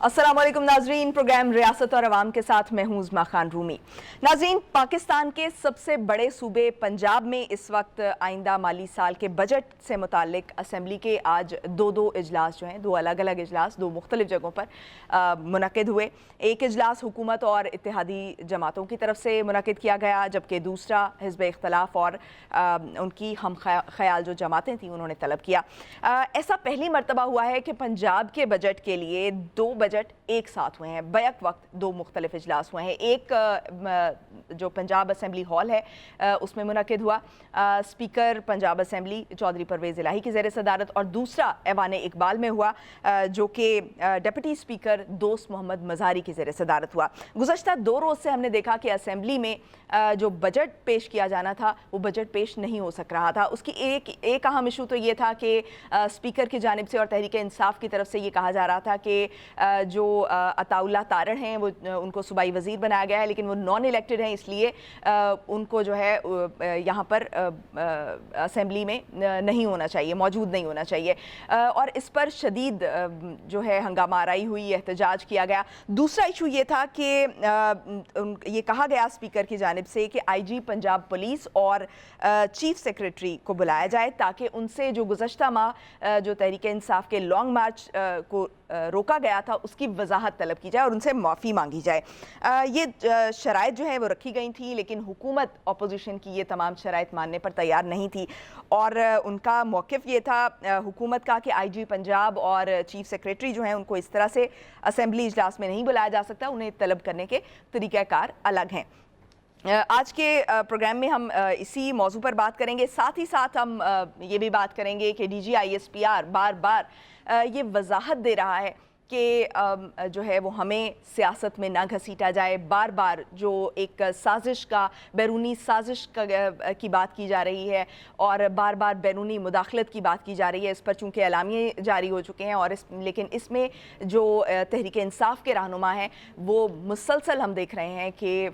अस्सलाम वालेकुम नाजरीन, प्रोग्राम रियासत और अवाम के साथ मैं हूं उज़मा खान रूमी। नाजरीन, पाकिस्तान के सबसे बड़े सूबे पंजाब में इस वक्त आइंदा माली साल के बजट से मुतालिक असम्बली के आज दो इजलास जो हैं, दो अलग अलग इजलास दो मुख्तलिफ जगहों पर मुनक़िद हुए। एक इजलास हुकूमत और इत्तेहादी जमातों की तरफ से मुनक़िद किया गया, जबकि दूसरा हिज़्ब इख्तलाफ और उनकी हम ख्याल जो जमातें थीं उन्होंने तलब किया। ऐसा पहली मरतबा हुआ है कि पंजाब के बजट के लिए दो बजट एक साथ हुए हैं, बैक वक्त दो मुख्तलिफ इजलास हुए हैं। एक जो पंजाब असम्बली हॉल है उसमें मुनक़िद हुआ स्पीकर पंजाब असम्बली चौधरी परवेज़ इलाही की ज़ेर सदारत, और दूसरा ऐवान इकबाल में हुआ जो कि डिप्टी स्पीकर दोस्त मोहम्मद मज़ारी की ज़ेर सदारत हुआ। गुज़श्ता 2 रोज़ से हमने देखा कि असम्बली में जो बजट पेश किया जाना था वो बजट पेश नहीं हो सक रहा था। उसकी एक अहम इशू तो ये था कि स्पीकर की जानिब से और तहरीक इंसाफ की तरफ से ये कहा जा रहा था कि जो अताउल्लाह तारड़ हैं वो उनको सूबाई वज़ीर बनाया गया है, लेकिन वो नॉन इलेक्टेड हैं, इसलिए उनको जो है यहाँ पर असम्बली में नहीं होना चाहिए, मौजूद नहीं होना चाहिए, और इस पर शदीद जो है हंगामा आराई हुई, एहतजाज किया गया। दूसरा इशू ये था कि ये कहा गया स्पीकर की जानिब से कि IG पंजाब पुलिस और चीफ सेक्रेटरी को बुलाया जाए ताकि उनसे जो गुज़श्ता माह जो तहरीक इंसाफ के लॉन्ग मार्च को रोका गया था उसकी वजाहत तलब की जाए और उनसे माफ़ी मांगी जाए। ये शराइत जो है वो रखी गई थी, लेकिन हुकूमत अपोजिशन की ये तमाम शराइत मानने पर तैयार नहीं थी, और उनका मौक़िफ़ ये था हुकूमत का कि IG पंजाब और चीफ सेक्रेटरी जो हैं उनको इस तरह से असम्बली इजलास में नहीं बुलाया जा सकता, उन्हें तलब करने के तरीक़ाकार अलग हैं। आज के प्रोग्राम में हम इसी मौजू पर बात करेंगे। साथ ही साथ हम ये भी बात करेंगे कि DG ISPR बार बार ये वजाहत दे रहा है कि जो है वो हमें सियासत में ना घसीटा जाए। बार बार जो एक साजिश का बैरूनी साजिश की बात की जा रही है और बार बार बैरूनी मुदाखलत की बात की जा रही है। इस पर चूँकि एलामिये जारी हो चुके हैं और लेकिन इसमें जो तहरीक इंसाफ के रहनुमा हैं वो मुसलसल हम देख रहे हैं कि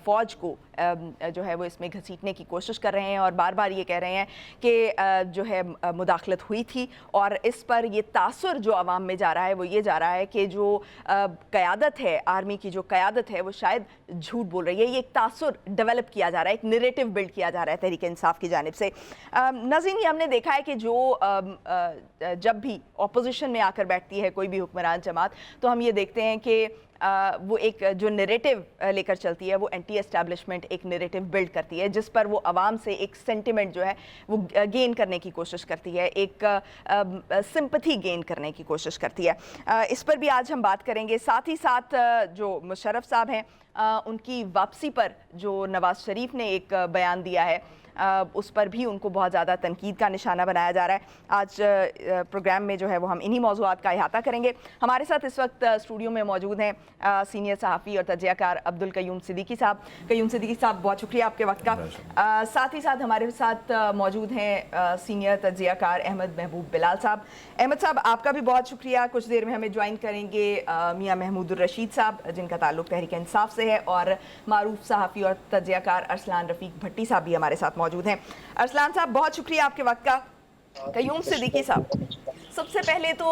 फ़ौज को जो है वो इसमें घसीटने की कोशिश कर रहे हैं और बार बार ये कह रहे हैं कि जो है मुदाखलत हुई थी, और इस पर ये तासुर जो आवाम में जा रहा है वो ये जा रहा है कि जो क़यादत है, आर्मी की जो क़यादत है वो शायद झूठ बोल रही है। ये एक तासुर डेवलप किया जा रहा है, एक नैरेटिव बिल्ड किया जा रहा है तहरीक इंसाफ की जानिब से। नाज़रीन, ये हमने देखा है कि जो जब भी अपोजिशन में आकर बैठती है कोई भी हुक्मरान जमात, तो हम ये देखते हैं कि वो एक जो नैरेटिव लेकर चलती है वो एंटी एस्टैब्लिशमेंट एक नैरेटिव बिल्ड करती है, जिस पर वो आवाम से एक सेंटिमेंट जो है वो गेन करने की कोशिश करती है, एक सिंपैथी गेन करने की कोशिश करती है। इस पर भी आज हम बात करेंगे। साथ ही साथ जो मुशर्रफ साहब हैं उनकी वापसी पर जो नवाज़ शरीफ ने एक बयान दिया है उस पर भी उनको बहुत ज़्यादा तनकीद का निशाना बनाया जा रहा है। आज प्रोग्राम में जो है वो हम इन्हीं मौज़ूआत का इहाता करेंगे। हमारे साथ इस वक्त स्टूडियो में मौजूद हैं सीनियर सहाफ़ी और तजज़ियाकार अब्दुल क़य्यूम सिद्दीकी साहब। क़य्यूम सिद्दीकी साहब, बहुत शुक्रिया आपके वक्त का। साथ ही साथ हमारे साथ मौजूद हैं सीनियर तजज़ियाकार अहमद महबूब बिलाल साहब। अहमद साहब, आपका भी बहुत शुक्रिया। कुछ देर में हमें ज्वाइन करेंगे मियाँ महमूदुर रशीद साहब, जिनका ताल्लुक़ तहरीक इंसाफ से है, और मारूफ सहाफ़ी और तजज़ियाकार अरसलान रफ़ीक भट्टी साहब भी हमारे साथ मौजूद हैं। अरसलान साहब, बहुत शुक्रिया आपके वक्त का। क़य्यूम सिद्दीकी साहब, सबसे पहले तो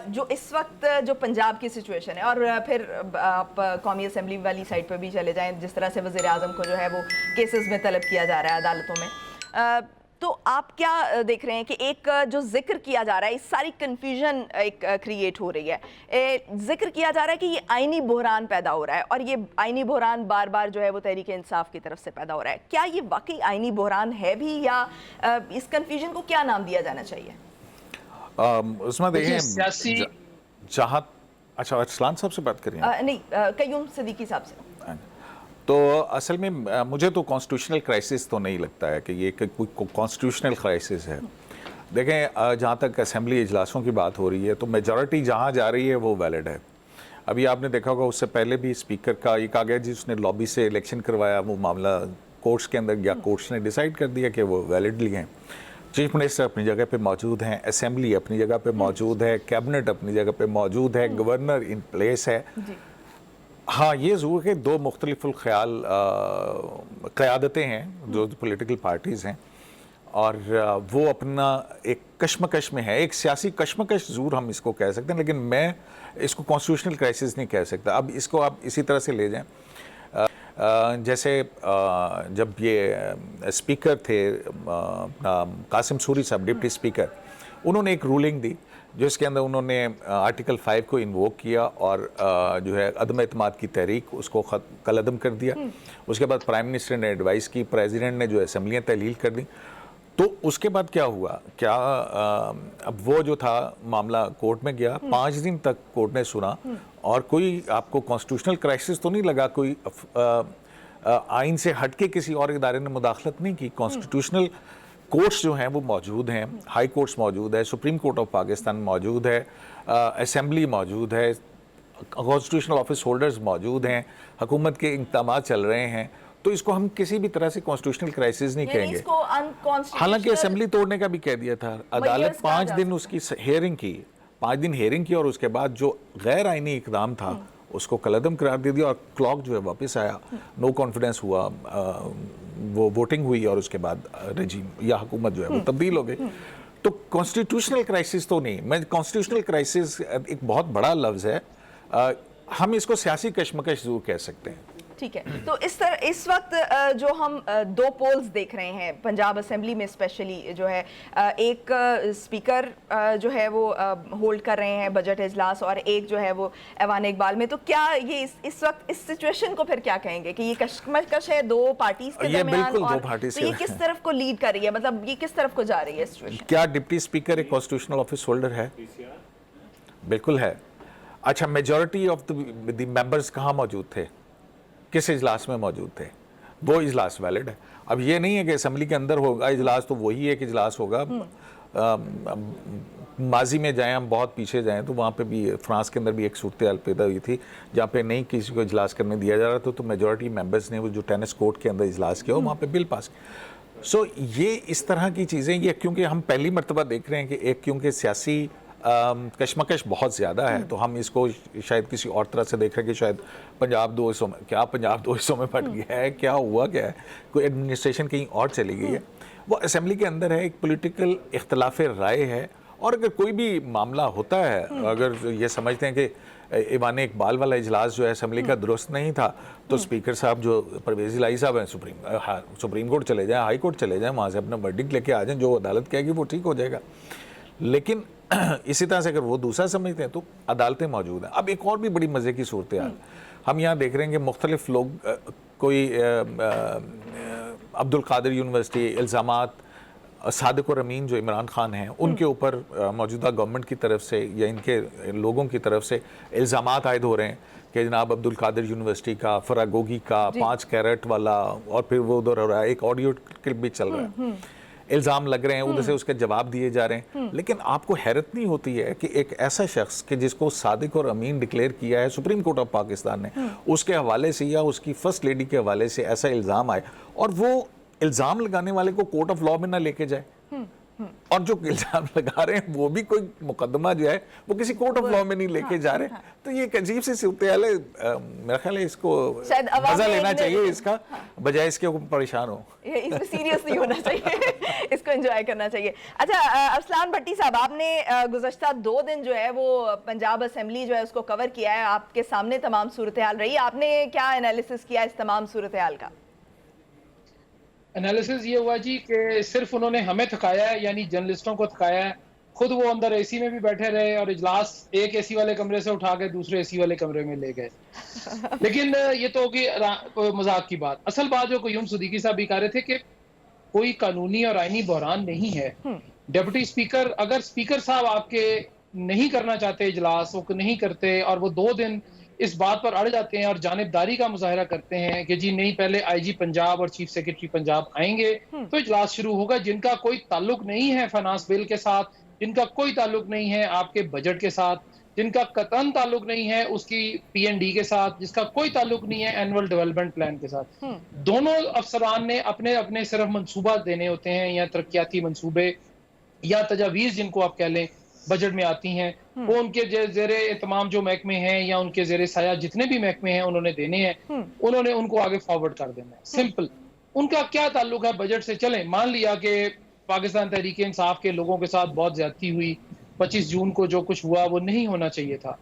जो इस वक्त जो पंजाब की सिचुएशन है, और फिर आप कौमी असम्बली वाली साइड पर भी चले जाएं, जिस तरह से वज़ीर आज़म को जो है वो केसेस में तलब किया जा रहा है अदालतों में, तो आप क्या देख रहे हैं कि एक जो जिक्र किया जा रहा है, इस सारी कन्फ्यूजन एक क्रिएट हो रही है, जिक्र किया जा रहा है कि ये आइनी बहरान पैदा हो रहा है, और ये आइनी बहरान बार बार जो है वो तहरीक इंसाफ की तरफ से पैदा हो रहा है। क्या ये वाकई आइनी बहरान है भी, या इस कन्फ्यूजन को क्या नाम दिया जाना चाहिए? उसमें देखें जहाँ, अच्छा अरसलान साहब से बात करें? नहीं, क़य्यूम सिद्दीकी साहब से। तो असल में मुझे तो कॉन्स्टिट्यूशनल क्राइसिस तो नहीं लगता है कि ये कोई कॉन्स्टिट्यूशनल क्राइसिस है। देखें, जहाँ तक असेंबली इजलासों की बात हो रही है तो मेजॉरिटी जहाँ जा रही है वो वैलिड है। अभी आपने देखा होगा उससे पहले भी स्पीकर का ये कहा गया जिसने लॉबी से इलेक्शन करवाया, वो मामला कोर्ट्स के अंदर गया, कोर्ट्स ने डिसाइड कर दिया कि वो वैलिडली हैं। चीफ मिनिस्टर अपनी जगह पे मौजूद हैं, असेंबली अपनी जगह पे मौजूद है, कैबिनेट अपनी जगह पे मौजूद है, गवर्नर इन प्लेस है। हाँ, ये ज़रूर है दो मुख्तलिफुल ख्याल क़यादतें हैं जो पॉलिटिकल पार्टीज़ हैं, और वो अपना एक कश्मकश में है, एक सियासी कश्मकश ज़रूर हम इसको कह सकते हैं। लेकिन मैं اس کو کانسٹیٹیوشنل کرائسس نہیں کہہ سکتا. اب اس کو آپ اسی طرح سے لے جائیں جیسے جب یہ اسپیکر تھے قاسم سوری صاحب ڈپٹی اسپیکر, انہوں نے ایک رولنگ دی جس کے اندر انہوں نے آرٹیکل 5 کو انووک کیا اور جو ہے عدم اعتماد کی تحریک اس کو کالعدم کر دیا. اس کے بعد پرائم منسٹر نے ایڈوائز کی, پریزیڈنٹ نے جو اسمبلیاں تحلیل کر دی. تو اس کے بعد کیا ہوا, کیا اب وہ جو تھا معاملہ کورٹ میں گیا, 5 دن تک کورٹ نے سنا اور کوئی آپ کو کانسٹیٹیوشنل کرائسس تو نہیں لگا, کوئی آئین سے ہٹ کے کسی اور ادارے نے مداخلت نہیں کی. کانسٹیٹیوشنل کورٹس جو ہیں وہ موجود ہیں, ہائی کورٹس موجود ہے, سپریم کورٹ آف پاکستان موجود ہے, اسمبلی موجود ہے, کانسٹیٹیوشنل آفس ہولڈرز موجود ہیں, حکومت کے اقدامات چل رہے ہیں. تو اس کو ہم کسی بھی طرح سے کانسٹیٹیوشنل کرائسس نہیں کہیں گے. حالانکہ اسمبلی توڑنے کا بھی کہہ دیا تھا عدالت, 5 دن اس کی ہیئرنگ کی, 5 دن ہیئرنگ کی اور اس کے بعد جو غیر آئینی اقدام تھا اس کو کالعدم قرار دے دیا اور کلاک جو ہے واپس آیا, نو کانفیڈنس ہوا, وہ ووٹنگ ہوئی اور اس کے بعد رجیم یا حکومت جو ہے وہ تبدیل ہو گئی. تو کانسٹیٹیوشنل کرائسس تو نہیں, میں کانسٹیٹیوشنل کرائسس ایک بہت بڑا لفظ ہے, ہم اس کو سیاسی کشمکش ضرور کہہ سکتے ہیں. ٹھیک ہے, تو اس وقت جو ہم 2 پولز دیکھ رہے ہیں پنجاب اسمبلی میں اسپیشلی جو ہے, ایک اسپیکر جو ہے وہ ہولڈ کر رہے ہیں بجٹ اجلاس اور ایک جو ہے وہ ایوان اقبال میں. تو کیا یہ اس وقت اس سچویشن کو پھر کیا کہیں گے کہ یہ کشمکش ہے 2 پارٹیز کے درمیان, اور یہ کس طرف کو لیڈ کر رہی ہے, مطلب یہ کس طرف کو جا رہی ہے سچویشن؟ کیا ڈپٹی اسپیکر ایک کانسٹیٹیوشنل آفس ہولڈر ہے؟ بالکل ہے. اچھا, میجورٹی آف دی ممبرز کہاں موجود تھے, کس اجلاس میں موجود تھے؟ وہ اجلاس ویلڈ ہے. اب یہ نہیں ہے کہ اسمبلی کے اندر ہوگا اجلاس تو وہی ایک اجلاس ہوگا. ماضی میں جائیں, ہم بہت پیچھے جائیں تو وہاں پہ بھی فرانس کے اندر بھی ایک صورتحال پیدا ہوئی تھی جہاں پہ نہیں کسی کو اجلاس کرنے دیا جا رہا تھا, تو میجورٹی ممبرز نے وہ جو ٹینس کورٹ کے اندر اجلاس کیا وہاں پہ بل پاس کیا. سو یہ اس طرح کی چیزیں, یہ کیونکہ ہم پہلی مرتبہ دیکھ رہے ہیں کہ ایک کیونکہ سیاسی کشمکش بہت زیادہ ہے تو ہم اس کو شاید کسی اور طرح سے دیکھ رہے ہیں کہ شاید پنجاب 2 حصوں میں, کیا پنجاب 2 حصوں میں بٹ گیا ہے, کیا ہوا کیا ہے, کوئی ایڈمنسٹریشن کہیں اور چلی گئی ہے. وہ اسمبلی کے اندر ہے, ایک پولیٹیکل اختلاف رائے ہے, اور اگر کوئی بھی معاملہ ہوتا ہے, اگر یہ سمجھتے ہیں کہ ایوان اقبال والا اجلاس جو ہے اسمبلی کا درست نہیں تھا تو اسپیکر صاحب جو پرویز الہی صاحب ہیں سپریم کورٹ چلے جائیں, ہائی کورٹ چلے جائیں, وہاں سے اپنا ورڈکٹ لے کے آ جائیں, جو عدالت کہے گی وہ ٹھیک ہو جائے گا. لیکن اسی طرح سے اگر وہ دوسرا سمجھتے ہیں تو عدالتیں موجود ہیں. اب ایک اور بھی بڑی مزے کی صورتحال ہم یہاں دیکھ رہے ہیں کہ مختلف لوگ, کوئی عبد القادر یونیورسٹی الزامات, صادق اور امین جو عمران خان ہیں ان کے اوپر موجودہ گورنمنٹ کی طرف سے یا ان کے لوگوں کی طرف سے الزامات عائد ہو رہے ہیں کہ جناب عبد القادر یونیورسٹی کا, فراگوگی کا 5 کیرٹ والا, اور پھر وہ ادھر ہو رہا ہے, ایک آڈیو کلپ بھی چل رہا ہے, الزام لگ رہے ہیں, ادھر سے اس کے جواب دیے جا رہے ہیں. لیکن آپ کو حیرت نہیں ہوتی ہے کہ ایک ایسا شخص کہ جس کو صادق اور امین ڈکلیئر کیا ہے سپریم کورٹ آف پاکستان نے, اس کے حوالے سے یا اس کی فرسٹ لیڈی کے حوالے سے ایسا الزام آئے اور وہ الزام لگانے والے کو کورٹ آف لاء میں نہ لے کے جائے, اور جو الزام لگا رہے ہیں وہ بھی کوئی مقدمہ جو ہے وہ کسی کورٹ آف لاء میں نہیں لے کے جا رہے. تو یہ ایک عجیب سی صورتحال ہے. میرا خیال ہے اس کو مزہ لینا چاہیے اس کا, بجائے اس کے اوپر پریشان ہو. اس میں سیریس نہیں ہونا چاہیے, اس کو انجوائے کرنا چاہیے. اچھا ارسلان بھٹی صاحب, آپ نے گزشتہ 2 دن جو ہے وہ پنجاب اسمبلی جو ہے اس کو کور کیا ہے, آپ کے سامنے تمام صورتحال رہی, آپ نے کیا انالیسس کیا اس تمام صورتحال کا؟ انالیسس یہ ہوا جی کہ صرف انہوں نے ہمیں تھکایا ہے, یعنی جرنلسٹوں کو تھکایا ہے. خود وہ اندر اے سی میں بھی بیٹھے رہے اور اجلاس ایک اے سی والے کمرے سے اٹھا کے دوسرے اے سی والے کمرے میں لے گئے. لیکن یہ تو ہوگی مذاق کی بات. اصل بات جو قیوم صدیقی صاحب بھی کہہ رہے تھے کہ کوئی قانونی اور آئینی بحران نہیں ہے. ڈپٹی اسپیکر, اگر اسپیکر صاحب آپ کے نہیں کرنا چاہتے اجلاس, وہ نہیں کرتے اور وہ 2 دن اس بات پر اڑ جاتے ہیں اور جانبداری کا مظاہرہ کرتے ہیں کہ جی نہیں پہلے آئی جی پنجاب اور چیف سیکرٹری پنجاب آئیں گے تو اجلاس شروع ہوگا, جن کا کوئی تعلق نہیں ہے فائنانس بل کے ساتھ, جن کا کوئی تعلق نہیں ہے آپ کے بجٹ کے ساتھ, جن کا قطعاً تعلق نہیں ہے اس کی پی این ڈی کے ساتھ, جس کا کوئی تعلق نہیں ہے اینول ڈیولپمنٹ پلان کے ساتھ. دونوں افسران نے اپنے اپنے صرف منصوبہ دینے ہوتے ہیں, یا ترقیاتی منصوبے یا تجاویز جن کو آپ کہہ لیں بجٹ میں آتی ہیں, وہ ان کے زیر اہتمام جو محکمے ہیں یا ان کے زیر سایہ جتنے بھی محکمے ہیں انہوں نے دینے ہیں, انہوں نے ان کو آگے فارورڈ کر دینا ہے. سمپل. ان کا کیا تعلق ہے بجٹ سے؟ چلیں مان لیا کہ پاکستان تحریک انصاف کے لوگوں کے ساتھ بہت زیادتی ہوئی, 25 जून को जो कुछ हुआ वो नहीं होना चाहिए था।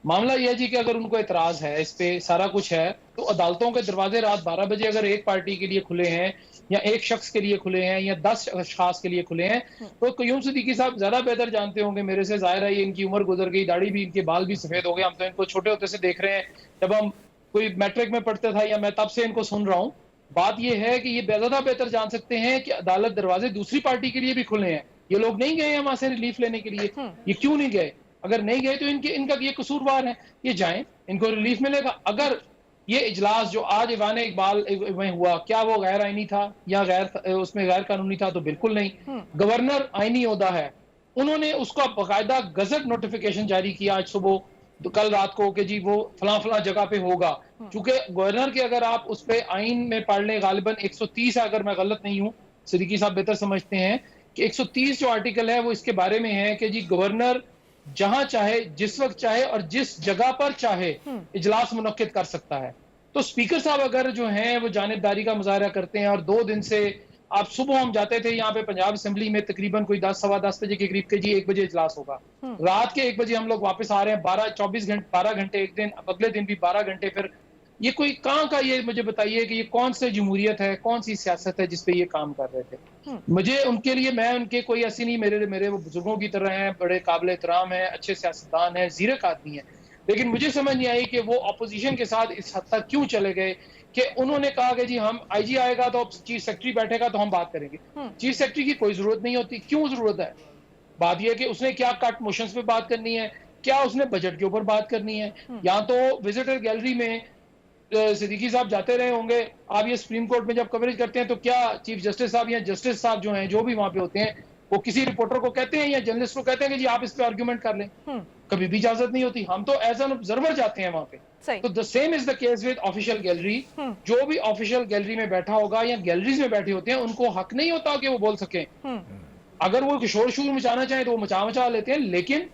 मामला यह है जी कि अगर उनको एतराज है, इस पे सारा कुछ है, तो अदालतों के दरवाजे रात 12 बजे अगर एक पार्टी के लिए खुले हैं या एक शख्स के लिए खुले हैं या 10 अशखास के लिए खुले हैं, तो क्यूम सिद्दीकी साहब ज्यादा बेहतर जानते होंगे मेरे से। जाहिर है ये इनकी उम्र गुजर गई, दाढ़ी भी, इनके बाल भी सफेद हो गए। हम तो इनको छोटे होते से देख रहे हैं, जब हम कोई मैट्रिक में पढ़ते था या मैं तब से इनको सुन रहा हूँ। बात यह है कि ये ज्यादा बेहतर जान सकते हैं कि अदालत दरवाजे दूसरी पार्टी के लिए भी खुले हैं। ये लोग नहीं गए हैं वहां से रिलीफ लेने के लिए, ये क्यों नहीं गए? अगर नहीं गए तो इनका ये कसूरवार है, ये जाएं, इनको रिलीफ मिलेगा। अगर ये इजलास जो आज ईवान इकबाल में हुआ, क्या वो गैर आईनी था या उसमें गैर कानूनी था? तो बिल्कुल नहीं। गवर्नर आईनी ओहदा है, उन्होंने उसका बाकायदा गजट नोटिफिकेशन जारी किया आज सुबह, तो कल रात को, कि जी वो फला फला जगह पे होगा। चूंकि गवर्नर के अगर आप उस पे आइन में पढ़ लें, गालिबन 130 अगर मैं गलत नहीं हूं, सिद्दीकी साहब बेहतर समझते हैं, कि 130 जो आर्टिकल है वो इसके बारे में है कि जी गवर्नर जहां चाहे, जिस वक्त चाहे और जिस जगह पर चाहे इजलास मुनक्किद कर सकता है। तो स्पीकर साहब अगर जो हैं वो जानिबदारी का मुजाहरा करते हैं, और 2 दिन से आप सुबह हम जाते थे यहाँ पे पंजाब असेंबली में तकरीबन कोई 10 सवा 10 बजे के करीब के जी 1 बजे इजलास होगा, रात के 1 बजे हम लोग वापस आ रहे हैं, 12 घंटे एक दिन, अगले दिन भी 12 घंटे। फिर ये कोई कहाँ का, ये मुझे बताइए कि ये कौन सी जमहूरियत है, कौन सी सियासत है जिसपे ये काम कर रहे थे? मुझे उनके लिए, मैं उनके कोई ऐसी नहीं, मेरे वो बुजुर्गों की तरह हैं, बड़े काबिल एहतराम हैं, अच्छे सियासतदान हैं, जीरक आदमी हैं, लेकिन मुझे समझ नहीं आई कि वो अपोजिशन के साथ इस हद तक क्यों चले गए कि उन्होंने कहा कि जी हम आईजी आएगा तो चीफ सेक्रेटरी बैठेगा तो हम बात करेंगे। चीफ सेक्रेटरी की कोई जरूरत नहीं होती, क्यों जरूरत है? बात यह कि उसने क्या कट मोशंस पे बात करनी है, क्या उसने बजट के ऊपर बात करनी है? या तो विजिटर गैलरी में सिद्दीकी साहब जाते रहे होंगे, आप ये सुप्रीम कोर्ट में जब कवरेज करते हैं तो क्या चीफ जस्टिस साहब या जस्टिस साहब जो हैं, जो भी वहां पे होते हैं, वो किसी रिपोर्टर को कहते हैं या जर्नलिस्ट को कहते हैं कि जी आप इस पे आर्ग्यूमेंट कर लें? कभी भी इजाजत नहीं होती। हम तो एज एन ऑब्जर्वर जाते हैं वहां पे। तो the same is the case with official gallery. जो भी ऑफिशियल गैलरी में बैठा होगा या गैलरीज में बैठे होते हैं, उनको हक नहीं होता कि वो बोल सके। अगर वो शोर शोर मचाना चाहे तो वो मचा लेते हैं, लेकिन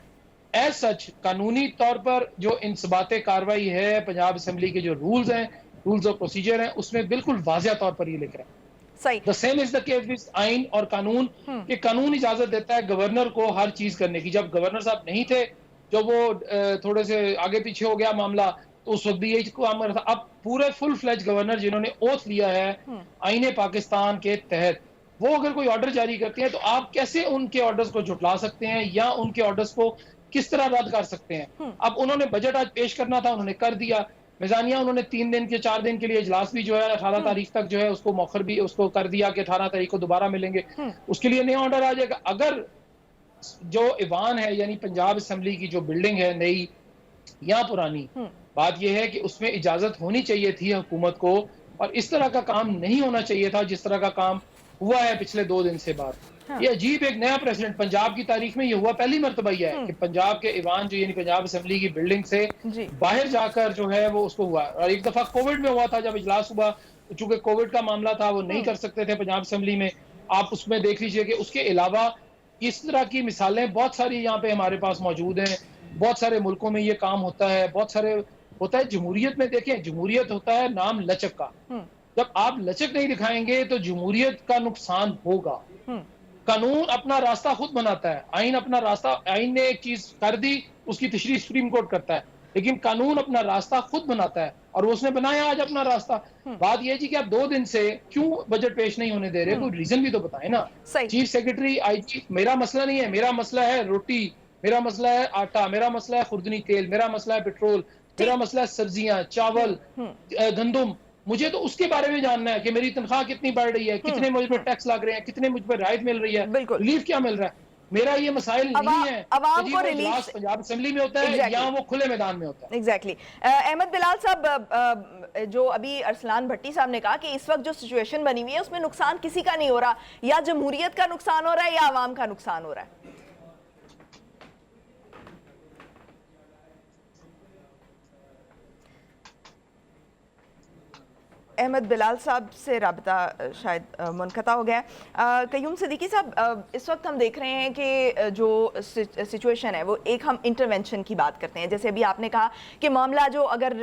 एज सच कानूनी तौर पर जो इंसबात कार्रवाई है, पंजाब असेंबली के जो रूल्स हैं, रूल्स ऑफ प्रोसीजर हैं, उसमें बिल्कुल वाज़िया तौर पर ये लिख रहा है। सही। The same is the case with आइन और कानून, कि कानून इजाजत देता है गवर्नर को हर चीज करने की। जब गवर्नर साहब नहीं थे, जब वो थोड़े से आगे पीछे हो गया मामला, तो उस वक्त भी यही काम था। अब पूरे फुल फ्लेज गवर्नर जिन्होंने ओथ लिया है आईने पाकिस्तान के तहत, वो अगर कोई ऑर्डर जारी करते हैं तो आप कैसे उनके ऑर्डर्स को झुटला सकते हैं या उनके ऑर्डर्स को किस तरह रद्द कर सकते हैं? अब उन्होंने बजट आज पेश करना था, उन्होंने कर दिया। मिजानिया उन्होंने 3 दिन के 4 दिन के लिए इजलास भी जो है 18 तारीख तक जो है उसको मौखर भी उसको कर दिया कि 18 तारीख को दोबारा मिलेंगे, उसके लिए नया ऑर्डर आ जाएगा। अगर जो ईवान है यानी पंजाब असेंबली की जो बिल्डिंग है, नई या पुरानी, बात यह है कि उसमें इजाजत होनी चाहिए थी हुकूमत को, और इस तरह का काम नहीं होना चाहिए था जिस तरह का काम हुआ है पिछले 2 दिन से बाद। ये अजीब एक नया प्रेसिडेंट पंजाब की तारीख में ये हुआ, पहली मर्तबा यह है कि पंजाब के ईवान जो यानी पंजाब असेंबली की बिल्डिंग से बाहर जाकर जो है वो उसको हुआ। और एक दफा कोविड में हुआ था जब इजलास हुआ, चूंकि कोविड का मामला था वो नहीं कर सकते थे पंजाब असेंबली में। आप उसमें देख लीजिए कि उसके अलावा इस तरह की मिसालें बहुत सारी यहाँ पे हमारे पास मौजूद हैं। बहुत सारे मुल्कों में ये काम होता है, बहुत सारे होता है। जमहूरियत में देखें, जमहूरियत होता है नाम लचक का। जब आप लचक नहीं दिखाएंगे तो जमहूरियत का नुकसान होगा। कानून अपना रास्ता खुद बनाता है, आइन अपना रास्ता, आइन ने एक चीज कर दी, उसकी तशरीह सुप्रीम कोर्ट करता है, लेकिन कानून अपना रास्ता खुद बनाता है, और वो उसने बनाया आज अपना रास्ता। बात यह जी कि आप 2 दिन से क्यों बजट पेश नहीं होने दे रहे, कोई रीजन भी तो बताए ना। चीफ सेक्रेटरी, आईजी, मेरा मसला नहीं है, मेरा मसला है रोटी, मेरा मसला है आटा, मेरा मसला है खुर्दनी तेल, मेरा मसला है पेट्रोल, मेरा मसला है सब्जियां, चावल, गंदम। मुझे तो उसके बारे में जानना है कि मेरी तनख्वाह कितनी बढ़ रही है, कितने मुझ पर टैक्स लग रहे हैं, कितने मुझ पर राहत मिल रही है, रिलीफ क्या मिल रहा है। मेरा ये मसाइल नहीं है अवाम को रिलीफ पंजाब असेंबली में होता है या वो खुले मैदान में होता है। एग्जैक्टली। अहमद बिलाल साहब, जो अभी अरसलान भट्टी साहब ने कहा कि इस वक्त जो सिचुएशन बनी हुई है उसमें नुकसान किसी का नहीं हो रहा, या जमहूरियत का नुकसान हो रहा है या अवाम का नुकसान हो रहा है? अहमद बिलाल साहब से राबता शायद मुनक़ता हो गया है। क़य्यूम सिद्दीकी साहब, इस वक्त हम देख रहे हैं कि जो सिचुएशन है वो एक हम इंटरवेंशन की बात करते हैं, जैसे अभी आपने कहा कि मामला जो अगर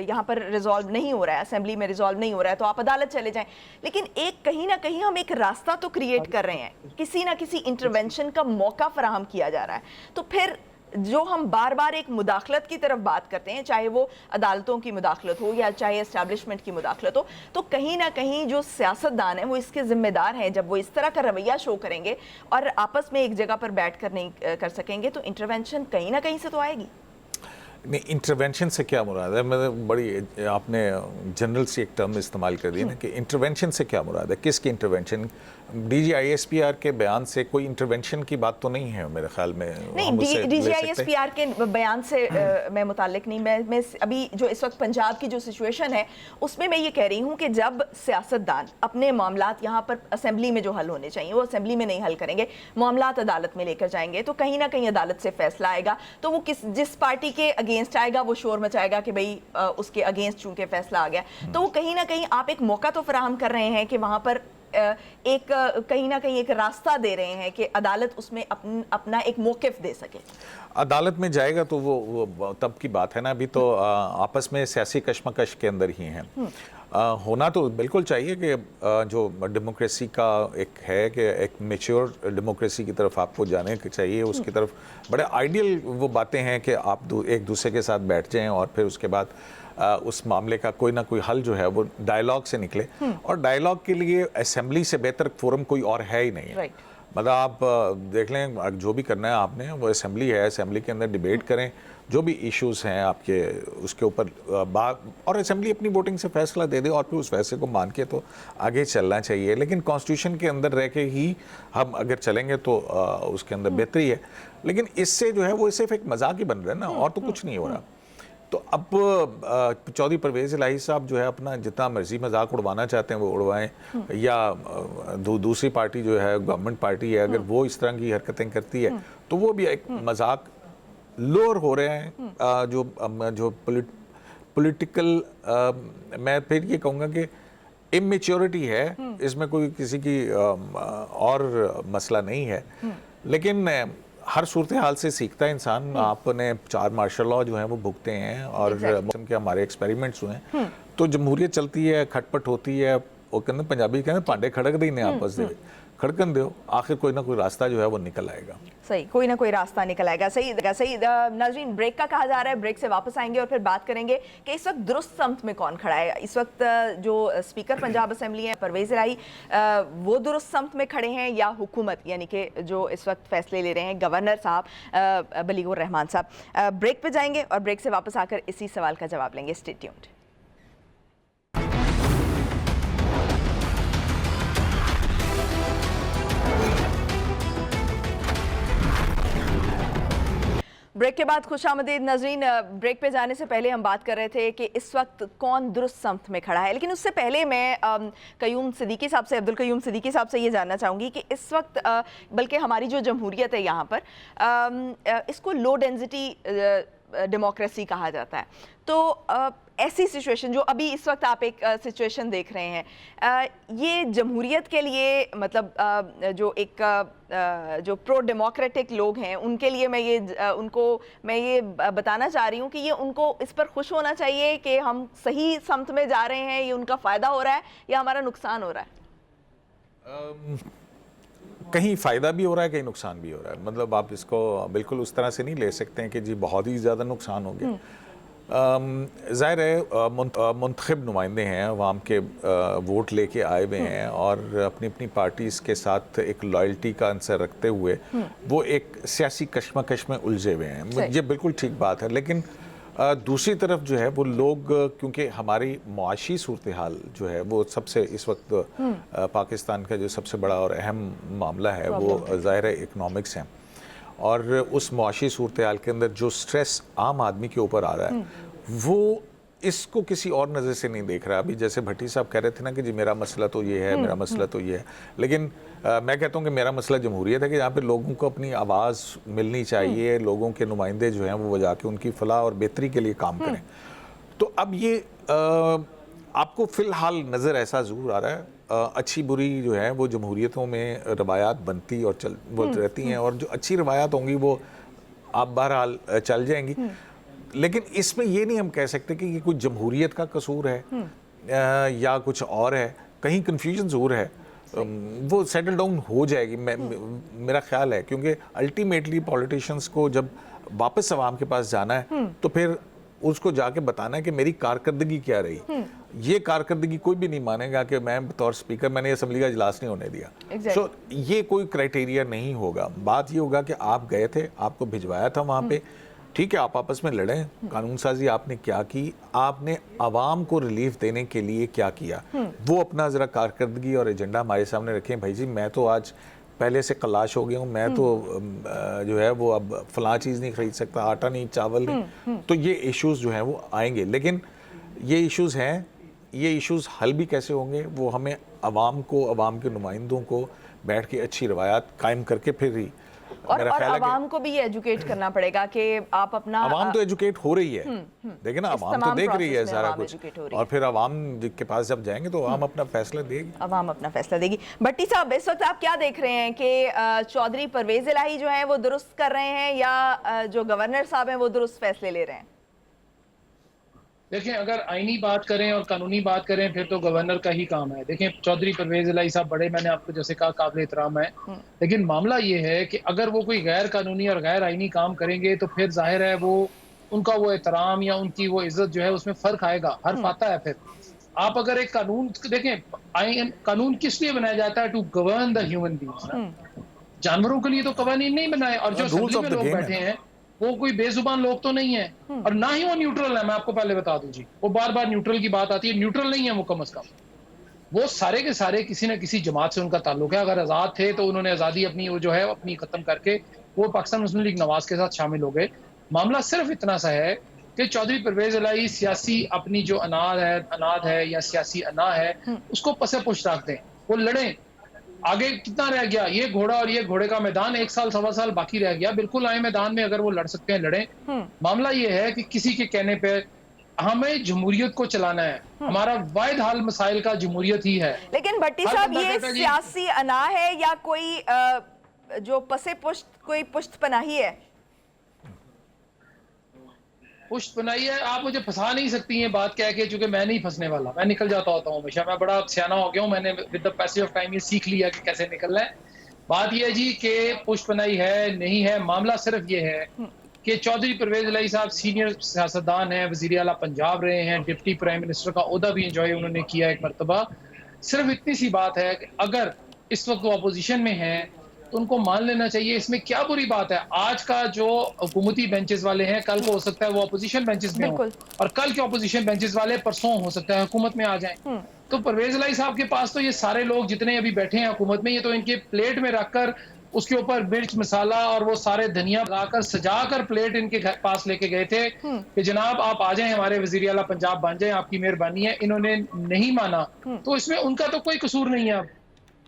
यहाँ पर रिजॉल्व नहीं हो रहा है, असेंबली में रिजॉल्व नहीं हो रहा है तो आप अदालत चले जाएं, लेकिन एक कहीं ना कहीं हम एक रास्ता तो क्रिएट कर रहे हैं, किसी ना किसी इंटरवेंशन का मौका फराहम किया जा रहा है। तो फिर जो हम बार बार एक मुदाखलत की तरफ बात करते हैं, चाहे वो अदालतों की मुदाखलत हो या चाहे एस्टैब्लिशमेंट की मुदाखलत हो, तो कहीं ना कहीं जो सियासतदान है वो इसके ज़िम्मेदार हैं। जब वो इस तरह का रवैया शो करेंगे और आपस में एक जगह पर बैठ कर नहीं कर सकेंगे तो इंटरवेंशन कहीं ना कहीं से तो आएगी। नहीं, इंटरवेंशन से क्या मुराद है? मतलब बड़ी आपने जनरल सी एक टर्म इस्तेमाल कर दी ना कि इंटरवेंशन से क्या मुराद है, किसकी इंटरवेंशन? DGISPR के बयान से कोई इंटरवेंशन की बात तो नहीं है मेरे ख्याल में। नहीं, DGISPR के बयान से मैं मुताल्लिक नहीं, मैं अभी जो इस वक्त पंजाब की जो सिचुएशन है उसमें मैं ये कह रही हूँ कि जब सियासतदान अपने मामलात यहाँ पर असेंबली में जो हल होने चाहिए वो असेंबली में नहीं हल करेंगे, मामलात अदालत में लेकर जाएंगे, तो कहीं ना कहीं अदालत से फैसला आएगा, तो वो जिस पार्टी के अगेंस्ट आएगा वो शोर मचाएगा कि भाई उसके अगेंस्ट चूंकि फैसला आ गया, तो वो कहीं ना कहीं आप एक मौका तो फराहम कर रहे हैं कि वहाँ पर एक कहीं ना कहीं एक रास्ता दे रहे हैं कि अदालत उसमें अपना एक मौक़िफ़ दे सके। अदालत में जाएगा तो वो तब की बात है ना, अभी तो आपस में सियासी कशमकश के अंदर ही हैं। होना तो बिल्कुल चाहिए कि जो डेमोक्रेसी का एक है कि एक मैच्योर डेमोक्रेसी की तरफ आपको जाने चाहिए, उसकी तरफ बड़े आइडियल वो बातें हैं कि आप एक दूसरे के साथ बैठ जाएं और फिर उसके बाद उस मामले का कोई ना कोई हल जो है वो डायलॉग से निकले, और डायलॉग के लिए असेंबली से बेहतर फोरम कोई और है ही नहीं है। मतलब आप देख लें, जो भी करना है आपने वो असेंबली है, असेंबली के अंदर डिबेट करें, जो भी इश्यूज़ हैं आपके उसके ऊपर बात, और असेंबली अपनी वोटिंग से फैसला दे दे और फिर उस फैसले को मान के तो आगे चलना चाहिए। लेकिन कॉन्स्टिट्यूशन के अंदर रह के ही हम अगर चलेंगे तो उसके अंदर बेहतरी है, लेकिन इससे जो है वो सिर्फ एक मजाक ही बन रहा है ना, और तो कुछ नहीं हो रहा। तो अब चौधरी परवेज़ इलाही साहब जो है अपना जितना मर्जी मजाक उड़वाना चाहते हैं वो उड़वाएं, या दूसरी पार्टी जो है गवर्नमेंट पार्टी है, अगर वो इस तरह की हरकतें करती है तो वो भी एक मजाक लोअर हो रहे हैं। जो पॉलिटिकल मैं फिर ये कहूँगा कि इमेच्योरिटी है, इसमें कोई किसी की और मसला नहीं है, लेकिन हर सूरत हाल से सीखता है इंसान। आपने 4 मार्शल लॉ जो हैं वो भुगते हैं और मौसम के हमारे एक्सपेरिमेंट्स हुए हैं, तो जमहूरियत चलती है, खटपट होती है, वो कहते हैं पंजाबी कहते हैं पांडे खड़क दी ने आपस दे खड़कन दो, आखिर कोई ना कोई रास्ता जो है वो निकल आएगा। सही, कोई ना कोई रास्ता निकल आएगा। सही नाज़रीन, ब्रेक का कहा जा रहा है, ब्रेक से वापस आएंगे और फिर बात करेंगे कि इस वक्त दुरुस्त समत में कौन खड़ा है। इस वक्त जो स्पीकर पंजाब असेंबली है परवेज़ इलाही, वो दुरुस्त समत में खड़े हैं या हुकूमत, यानी कि जो इस वक्त फैसले ले रहे हैं गवर्नर साहब बलीगुर रहमान साहब। ब्रेक पे जाएंगे और ब्रेक से वापस आकर इसी सवाल का जवाब लेंगे। Stay tuned. ब्रेक के बाद खुशामदीद नाज़रीन। ब्रेक पे जाने से पहले हम बात कर रहे थे कि इस वक्त कौन दुरुस्त समत में खड़ा है, लेकिन उससे पहले मैं क़य्यूम सिद्दीकी साहब से, अब्दुल क़य्यूम सिद्दीकी साहब से ये जानना चाहूँगी कि इस वक्त बल्कि हमारी जो जमहूरियत है यहाँ पर, इसको लो डेंसिटी डेमोक्रेसी कहा जाता है, तो ऐसी सिचुएशन जो अभी इस वक्त आप एक सिचुएशन देख रहे हैं, ये जमहूरियत के लिए मतलब जो एक जो प्रो डेमोक्रेटिक लोग हैं उनके लिए मैं ये बताना चाह रही हूँ कि ये उनको इस पर खुश होना चाहिए कि हम सही समत में जा रहे हैं, ये उनका फ़ायदा हो रहा है या हमारा नुकसान हो रहा है? कहीं फ़ायदा भी हो रहा है, कहीं नुकसान भी हो रहा है। मतलब आप इसको बिल्कुल उस तरह से नहीं ले सकते हैं कि जी बहुत ही ज़्यादा नुकसान हो गया। ज़ाहिर है मुंतखब नुमाइंदे हैं, अवाम के वोट लेके आए हुए हैं और अपनी अपनी पार्टीज़ के साथ एक लॉयल्टी का अंसर रखते हुए वो एक सियासी कशमकश में उलझे हुए हैं। ये बिल्कुल ठीक बात है, लेकिन दूसरी तरफ जो है वो लोग, क्योंकि हमारी मुआशी सूरत हाल जो है वो सबसे इस वक्त पाकिस्तान का जो सबसे बड़ा और अहम मामला है वो ज़ाहिर है इकनॉमिक्स है, और उस मुआशी सूरत हाल के अंदर जो स्ट्रेस आम आदमी के ऊपर आ रहा है वो इसको किसी और नज़र से नहीं देख रहा। अभी जैसे भट्टी साहब कह रहे थे ना कि जी मेरा मसला तो ये है, मेरा मसला तो ये है, लेकिन मैं कहता हूँ कि मेरा मसला जमहूरियत है कि यहाँ पे लोगों को अपनी आवाज़ मिलनी चाहिए, लोगों के नुमाइंदे जो हैं वो जाके उनकी फलाह और बेहतरी के लिए काम करें। तो अब ये آپ کو فی الحال نظر ایسا ضرور آ رہا ہے، اچھی بری جو ہے وہ جمہوریتوں میں روایات بنتی اور وہ رہتی ہیں، اور جو اچھی روایات ہوں گی وہ آپ بہرحال چل جائیں گی. لیکن اس میں یہ نہیں ہم کہہ سکتے کہ یہ کوئی جمہوریت کا قصور ہے یا کچھ اور ہے. کہیں کنفیوژن ضرور ہے، وہ سیٹل ڈاؤن ہو جائے گی میرا خیال ہے، کیونکہ الٹیمیٹلی پولیٹیشنز کو جب واپس عوام کے پاس جانا ہے تو پھر اس کو جا کے بتانا ہے کہ میری کارکردگی کیا رہی. یہ کارکردگی کوئی بھی نہیں مانے گا کہ میں بطور سپیکر میں نے اسمبلی کا اجلاس نہیں ہونے دیا. سو یہ کوئی کرائٹیریا نہیں ہوگا. بات یہ ہوگا کہ آپ گئے تھے، آپ کو بھجوایا تھا وہاں پہ، ٹھیک ہے، آپ آپس میں لڑیں، قانون سازی آپ نے کیا کی، آپ نے عوام کو ریلیف دینے کے لیے کیا کیا، وہ اپنا ذرا کارکردگی اور ایجنڈا ہمارے سامنے رکھیں. بھائی جی میں تو آج پہلے سے قلاش ہو گیا ہوں، میں تو جو ہے وہ اب فلاں چیز نہیں خرید سکتا، آٹا نہیں، چاول نہیں. تو یہ ایشوز جو ہیں وہ آئیں گے، لیکن یہ ایشوز ہیں، یہ ایشوز حل بھی کیسے ہوں گے وہ ہمیں عوام کو، عوام کے نمائندوں کو بیٹھ کے اچھی روایات قائم کر کے پھر ہی. اور عوام کو بھی یہ ایجوکیٹ کرنا پڑے گا کہ آپ اپنا، عوام تو ایجوکیٹ ہو رہی ہے، دیکھیں نا، عوام تو دیکھ رہی ہے سارا کچھ، اور پھر عوام کے پاس جب جائیں گے تو عوام اپنا فیصلہ دے گی. عوام اپنا فیصلہ دے گی. بھٹی صاحب اس وقت آپ کیا دیکھ رہے ہیں کہ چودھری پرویز الہی جو ہیں وہ درست کر رہے ہیں یا جو گورنر صاحب ہیں وہ درست فیصلے لے رہے ہیں؟ دیکھیں اگر آئینی بات کریں اور قانونی بات کریں پھر تو گورنر کا ہی کام ہے. دیکھیں چودھری پرویز الہی صاحب بڑے، میں نے آپ کو جیسے کہا، قابل احترام ہے، لیکن معاملہ یہ ہے کہ اگر وہ کوئی غیر قانونی اور غیر آئینی کام کریں گے تو پھر ظاہر ہے وہ ان کا وہ احترام یا ان کی وہ عزت جو ہے اس میں فرق آئے گا، حرف آتا ہے. پھر آپ اگر ایک قانون دیکھیں، قانون کس لیے بنایا جاتا ہے؟ To govern the human beings. جانوروں کے لیے تو قوانین نہیں بنائے. اور جو اسمبلی میں لوگ بیٹھے ہیں وہ کوئی بے زبان لوگ تو نہیں ہیں، اور نہ ہی وہ نیوٹرل ہے. میں آپ کو پہلے بتا دوں جی، وہ بار بار نیوٹرل کی بات آتی ہے، نیوٹرل نہیں ہے وہ کم از کم. وہ سارے کے سارے کسی نہ کسی جماعت سے ان کا تعلق ہے. اگر آزاد تھے تو انہوں نے آزادی اپنی وہ جو ہے اپنی ختم کر کے وہ پاکستان مسلم لیگ نواز کے ساتھ شامل ہو گئے. معاملہ صرف اتنا سا ہے کہ چودھری پرویز الہی سیاسی اپنی جو اناد ہے یا سیاسی انا ہے اس کو پس پش رکھ دیں، وہ لڑیں. آگے کتنا رہ گیا یہ گھوڑا اور یہ گھوڑے کا میدان؟ 1 سال 1.25 سال باقی رہ گیا. بالکل آئے میدان میں، اگر وہ لڑ سکتے ہیں لڑیں. معاملہ یہ ہے کہ کسی کے کہنے پہ ہمیں جمہوریت کو چلانا ہے. ہمارا واحد حل مسائل کا جمہوریت ہی ہے. لیکن بھٹی صاحب یہ سیاسی انا ہے یا کوئی جو پس پشت کوئی پشت پناہی ہے؟ پشت پناہی ہے. آپ مجھے پھنسا نہیں سکتی ہیں بات کہہ کے، چونکہ میں نہیں پھنسنے والا، میں نکل جاتا ہوتا ہوں ہمیشہ. میں بڑا سیانہ ہو گیا ہوں، میں نے with the passage of time یہ سیکھ لیا کہ کیسے نکلنا ہے. بات یہ ہے جی کہ پشت پناہی ہے نہیں ہے، معاملہ صرف یہ ہے کہ چودھری پرویز الہی صاحب سینئر سیاستدان ہیں، وزیر اعلیٰ پنجاب رہے ہیں، ڈپٹی پرائم منسٹر کا عہدہ بھی انجوائے انہوں نے کیا ایک مرتبہ. صرف اتنی سی بات ہے کہ اگر اس وقت وہ اپوزیشن میں ہیں تو ان کو مان لینا چاہیے. اس میں کیا بری بات ہے؟ آج کا جو حکومتی بینچز والے ہیں کل کو ہو سکتا ہے وہ اپوزیشن بینچز میں ہوں، اور کل کے اپوزیشن بینچز والے پرسوں ہو سکتا ہے حکومت میں آ جائیں. تو پرویز الہی صاحب کے پاس تو یہ سارے لوگ جتنے ابھی بیٹھے ہیں حکومت میں، یہ تو ان کے پلیٹ میں رکھ کر اس کے اوپر مرچ مسالہ اور وہ سارے دھنیا لگا کر سجا کر پلیٹ ان کے پاس لے کے گئے تھے کہ جناب آپ آ جائیں، ہمارے وزیر اعلیٰ پنجاب بن جائیں، آپ کی مہربانی ہے. انہوں نے نہیں مانا، تو اس میں ان کا تو کوئی قصور نہیں ہے.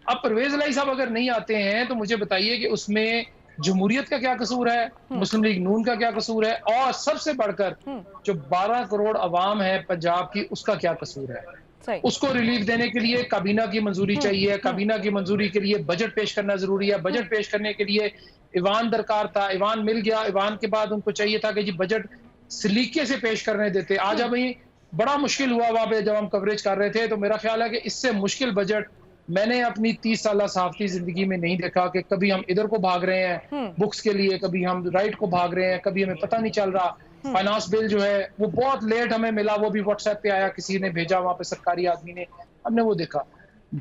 اب پرویز الہی صاحب اگر نہیں آتے ہیں تو مجھے بتائیے کہ اس میں جمہوریت کا کیا قصور ہے، مسلم لیگ نون کا کیا قصور ہے، اور سب سے بڑھ کر جو 12 کروڑ عوام ہے پنجاب کی اس کا کیا قصور ہے؟ اس کو ریلیف دینے کے لیے کابینہ کی منظوری چاہیے. کابینہ کی منظوری کے لیے بجٹ پیش کرنا ضروری ہے. بجٹ پیش کرنے کے لیے ایوان درکار تھا، ایوان مل گیا. ایوان کے بعد ان کو چاہیے تھا کہ جی بجٹ سلیقے سے پیش کرنے دیتے. آج ابھی بڑا مشکل ہوا وہاں پہ جب ہم کوریج کر رہے تھے، تو میرا خیال ہے کہ اس سے مشکل بجٹ میں نے اپنی 30 سالہ صحافتی زندگی میں نہیں دیکھا. کہ کبھی ہم ادھر کو بھاگ رہے ہیں بکس کے لیے، کبھی ہم رائٹ کو بھاگ رہے ہیں، کبھی ہمیں پتہ نہیں چل رہا. فائنانس بل جو ہے وہ بہت لیٹ ہمیں ملا، وہ بھی واٹس ایپ پہ آیا، کسی نے بھیجا وہاں پہ سرکاری آدمی نے، ہم نے وہ دیکھا.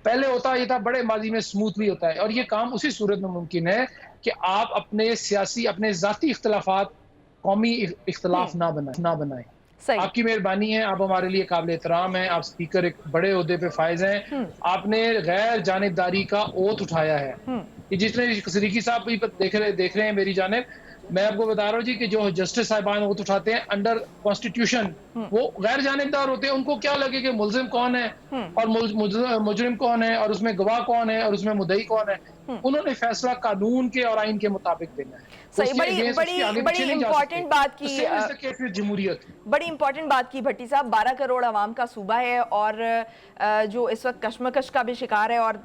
پہلے ہوتا یہ تھا بڑے ماضی میں اسموتھلی ہوتا ہے، اور یہ کام اسی صورت میں ممکن ہے کہ آپ اپنے سیاسی، اپنے ذاتی اختلافات قومی اختلاف نہ بنائیں. آپ کی مہربانی ہے، آپ ہمارے لیے قابل احترام ہیں، آپ سپیکر ایک بڑے عہدے پہ فائز ہیں. آپ نے غیر جانبداری کا اوتھ اٹھایا ہے. کہ جتنے صدیقی صاحب بھی دیکھ رہے ہیں میری جانب، میں آپ کو بتا رہا ہوں جی کہ جو جسٹس صاحبان اوتھ اٹھاتے ہیں انڈر کانسٹیٹیوشن، وہ غیر جانبدار ہوتے ہیں. ان کو کیا لگے کہ ملزم کون ہے اور مجرم کون ہے اور اس میں گواہ کون ہے اور اس میں مدعی کون ہے. उन्होंने फैसला कानून के और आइन के मुताबिक देना है। सही, उसके बड़ी against उसके आगे बड़ी पीछे नहीं जा इंपॉर्टेंट सकते। बात की, Same is the case with जमहूरियत। बड़ी इंपॉर्टेंट बात की भट्टी साहब। 12 करोड़ आवाम का सूबा है और जो इस वक्त कशमकश का भी शिकार है और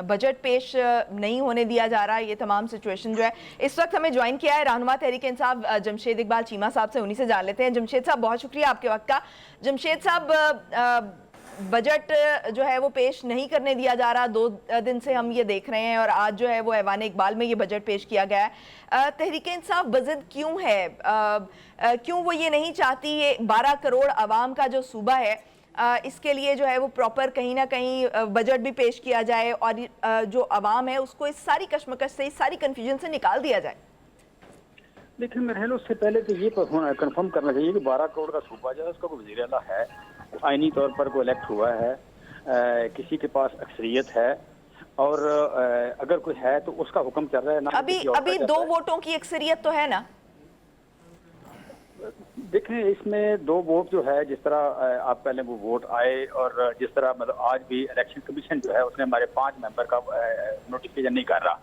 बजट पेश नहीं होने दिया जा रहा है, ये तमाम सिचुएशन जो है। इस वक्त हमें ज्वाइन किया है रहनुमा तहरीक इंसाफ जमशेद इकबाल चीमा साहब से, उन्हीं से जान लेते हैं। जमशेद साहब बहुत शुक्रिया आपके वक्त का। जमशेद साहब, बजट जो है वो पेश नहीं करने दिया जा रहा, 2 दिन से हम ये देख रहे हैं और आज जो है वो ऐवान इकबाल में ये बजट पेश किया गया है। तहरीक इंसाफ बज़िद क्यों है? क्यों वो ये नहीं चाहती ये 12 करोड़ आवाम का जो सूबा है इसके लिए जो है वो प्रॉपर कहीं ना कहीं बजट भी पेश किया जाए और जो आवाम है उसको इस सारी कशमकश से, इस सारी कन्फ्यूजन से निकाल दिया जाए? देखिए मेरे ख्याल उससे पहले तो ये कंफर्म करना चाहिए कि 12 करोड़ का सूबा जो है उसका कोई वज़ीर आला है, आईनी तौर पर कोई इलेक्ट हुआ है, किसी के पास अक्सरियत है और अगर कोई है तो उसका हुक्म चल रहा है ना। अभी 2 वोटों की अक्सरियत तो है ना? देखें इसमें 2 वोट जो है, जिस तरह आप पहले वो वोट आए और जिस तरह मतलब आज भी इलेक्शन कमीशन जो है उसने हमारे 5 मेंबर का नोटिफिकेशन नहीं कर रहा।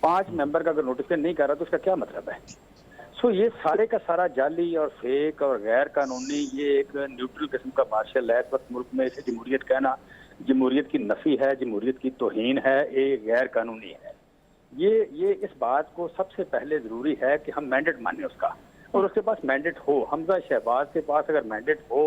5 मेंबर का अगर नोटिफिकेशन नहीं कर रहा तो उसका क्या मतलब है? सो ये सारे का सारा जाली और फेक और गैर कानूनी, ये एक न्यूट्रल किस्म का मार्शल है। इस वक्त मुल्क में इसे जमहूरियत कहना जमहूरियत की नफी है, जमहूरियत की तौहीन है, ये गैर कानूनी है। ये इस बात को सबसे पहले जरूरी है कि हम मैंडेट माने उसका और उसके पास मैंडेट हो। हमजा शहबाज के पास अगर मैंडेट हो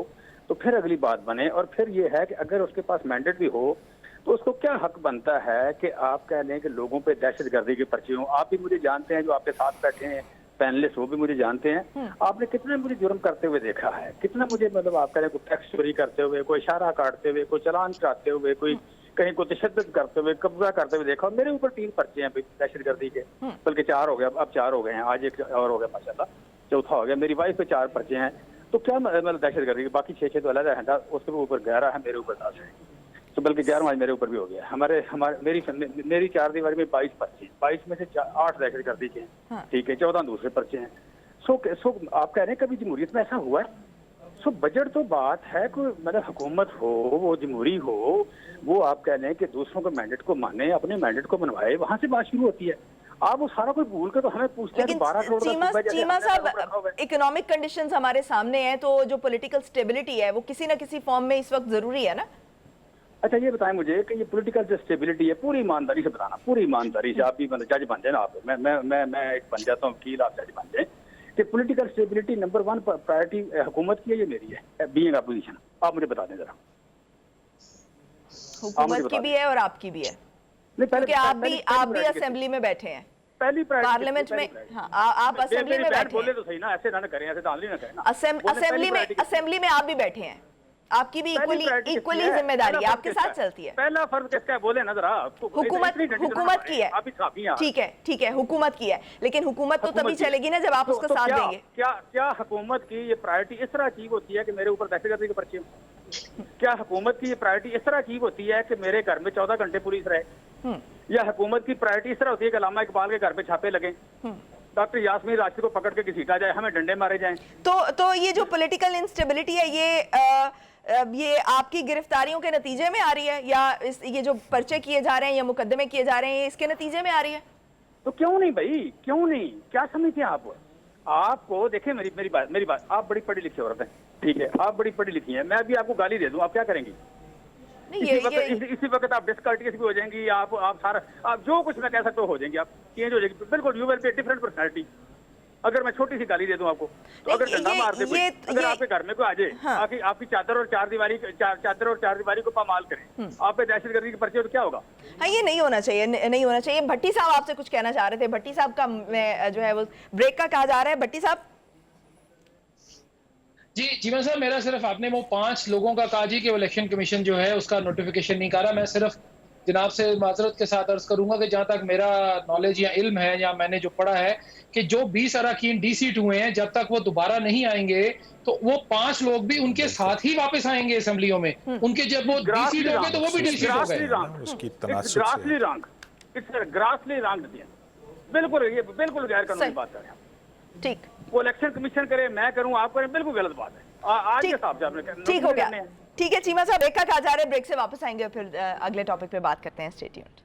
तो फिर अगली बात बने। और फिर ये है कि अगर उसके पास मैंडेट भी हो तो उसको क्या हक बनता है कि आप कह लें कि लोगों पे दहशत गर्दी के पर्चे हों। आप भी मुझे जानते हैं, जो आपके साथ बैठे हैं पैनलिस्ट, वो भी मुझे जानते हैं। आपने कितने मुझे जुर्म करते हुए देखा है, कितना मुझे मतलब आप कह रहे हैं कोई टैक्स चोरी करते हुए, कोई इशारा काटते हुए, कोई चालान कराते हुए, कोई कहीं को तशद्दुद करते हुए, कब्जा करते हुए देखा। मेरे ऊपर 3 पर्चे हैं दहशत गर्दी के, बल्कि 4 हो गया, अब 4 हो गए हैं, आज एक और हो गया माशाल्लाह, चौथा हो गया। मेरी वाइफ पे 4 पर्चे हैं। तो क्या मतलब दहशत गर्दी के, बाकी 6 तो अलग है, उसके ऊपर 11 है, मेरे ऊपर 10 है, तो बल्कि 11वां मेरे ऊपर भी हो गया। मेरी 4 दीवारी में 22 पर्चे हैं, 22 में से 8 दहशत गर्दी के हैं, ठीक है, 14 दूसरे पर्चे हैं। सो आप कह रहे हैं कभी जमहूरियत में ऐसा हुआ है? सो बजट तो बात है, कोई मतलब हुकूमत हो, वो जमहूरी हो, वो आप कह रहे हैं कि दूसरों के मैंडेट को माने, अपने मैंडेट को मनवाए, वहां से बात शुरू होती है। आप वो सारा कोई भूल के तो हमें पूछते हैं कि 12 करोड़ चीमा साहब, इकोनॉमिक कंडीशंस हमारे सामने हैं, तो जो पॉलिटिकल स्टेबिलिटी है वो किसी ना किसी फॉर्म में इस वक्त जरूरी है ना? अच्छा ये बताएं मुझे कि ये पॉलिटिकल जो स्टेबिलिटी है, पूरी ईमानदारी से बताना, पूरी ईमानदारी से। आप भी मतलब जज बन जाए ना, आप मैं एक बन जाता हूँ वकील, आप जज बन जाए कि पॉलिटिकल स्टेबिलिटी नंबर 1 प्रायोरिटी हुकूमत की है, ये मेरी है बीइंग अपोजिशन। आप मुझे बता दें जरा। हुकूमत की भी है और आपकी भी है, क्योंकि आप भी असेंबली में बैठे हैं, पहली पार्लियामेंट में। हाँ, आप असेंबली में बैठे बोले तो सही ना, ऐसे ना करें, ऐसे दांधली ना करें ना। असेंबली में आप भी बैठे हैं, आपकी भी इक्वली जिम्मेदारी है, आपके साथ चलती है। पहला फर्ज किसका है बोले ना जरा। हुकूमत की है, ठीक है, हुकूमत की है, लेकिन हुकूमत तो तभी चलेगी ना जब आप उसका साथ देंगे। क्या हुकूमत की ये प्रायोरिटी इस तरह अचीव होती है कि मेरे ऊपर दहशतगर्दी के पर्चे? क्या हुकूमत की ये प्रायोरिटी इस तरह अचीव होती है कि मेरे घर में 14 घंटे पुलिस रहे? या हुकूमत की प्रायोरिटी इस तरह होती है कि अल्लामा इकबाल के घर पे छापे लगे, डॉक्टर यास्मीन राशिद को पकड़ के घसीटा जाए, हमें डंडे मारे जाएं? तो ये जो पॉलिटिकल इंस्टेबिलिटी है ये आपकी गिरफ्तारियों के नतीजे में आ रही है, या ये जो पर्चे किए जा रहे हैं या मुकदमे किए जा रहे हैं इसके नतीजे में आ रही है? तो क्यों नहीं भाई, क्यों नहीं? क्या समझते हैं आप? आपको देखिए मेरी बात, आप बड़ी पढ़ी लिखी औरत हैं, ठीक है, आप बड़ी पढ़ी लिखी हैं, मैं अभी आपको गाली दे दूं, आप क्या करेंगी? इसी वक्त आप डिस्कर्टियस भी हो जाएंगी, आप जो कुछ मैं कह सकता हूँ हो जाएंगी, आप चेंज हो जाएगी बिल्कुल। You will be different personality. अगर मैं छोटी सी गाली दे दूं आपको, तो अगर डंडा मार दे कोई, अगर आपके घर में कोई आ जाए, हाँ। आपकी चादर और चार दीवारी को पामाल करे, आप पे दहशतगर्दी के पर्चे, तो क्या होगा? हाँ, ये नहीं होना चाहिए, नहीं होना चाहिए। भट्टी साहब आपसे कुछ कहना चाह रहे थे, भट्टी साहब का जो है वो ब्रेक का कहा जा रहा है। भट्टी साहब जी जीवन साहब, मेरा सिर्फ आपने वो 5 लोगों का कहा जी कि इलेक्शन कमीशन जो है उसका नोटिफिकेशन नहीं कर रहा। मैं सिर्फ जनाब से माजरत के साथ अर्ज करूंगा कि जहां तक मेरा नॉलेज या इल्म है या मैंने जो पढ़ा है कि जो 20 अरकान डीसीट हुए हैं, जब तक वो दोबारा नहीं आएंगे तो वो 5 लोग भी उनके साथ ही वापस आएंगे असेंबलियों में। उनके जब वो डीसीट हो गए तो वो भी डीसीट हो गए। बिल्कुल गैर कानूनी बात कर रहे हैं। ठीक, वो इलेक्शन कमीशन करे, मैं करूं, आप करें, बिल्कुल गलत बात है। आज के हिसाब से आपने ठीक हो गया। ठीक है चीमा साहब, एक का कहा जा रहा है, ब्रेक से वापस आएंगे और फिर अगले टॉपिक पे बात करते हैं। Stay tuned.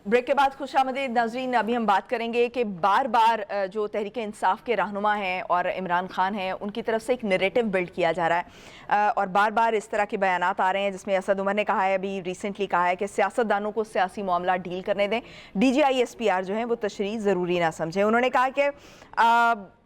ब्रेक के बाद खुशामदीद नाज़रीन, अभी हम बात करेंगे कि बार बार जो तहरीक इंसाफ के रहनुमा हैं और इमरान खान हैं, उनकी तरफ से एक नैरेटिव बिल्ड किया जा रहा है और बार बार इस तरह के बयानात आ रहे हैं जिसमें असद उमर ने कहा है, अभी रिसेंटली कहा है कि सियासतदानों को सियासी मामला डील करने दें, DGI-SPR जो हैं वो तशरीह ज़रूरी ना समझें। उन्होंने कहा कि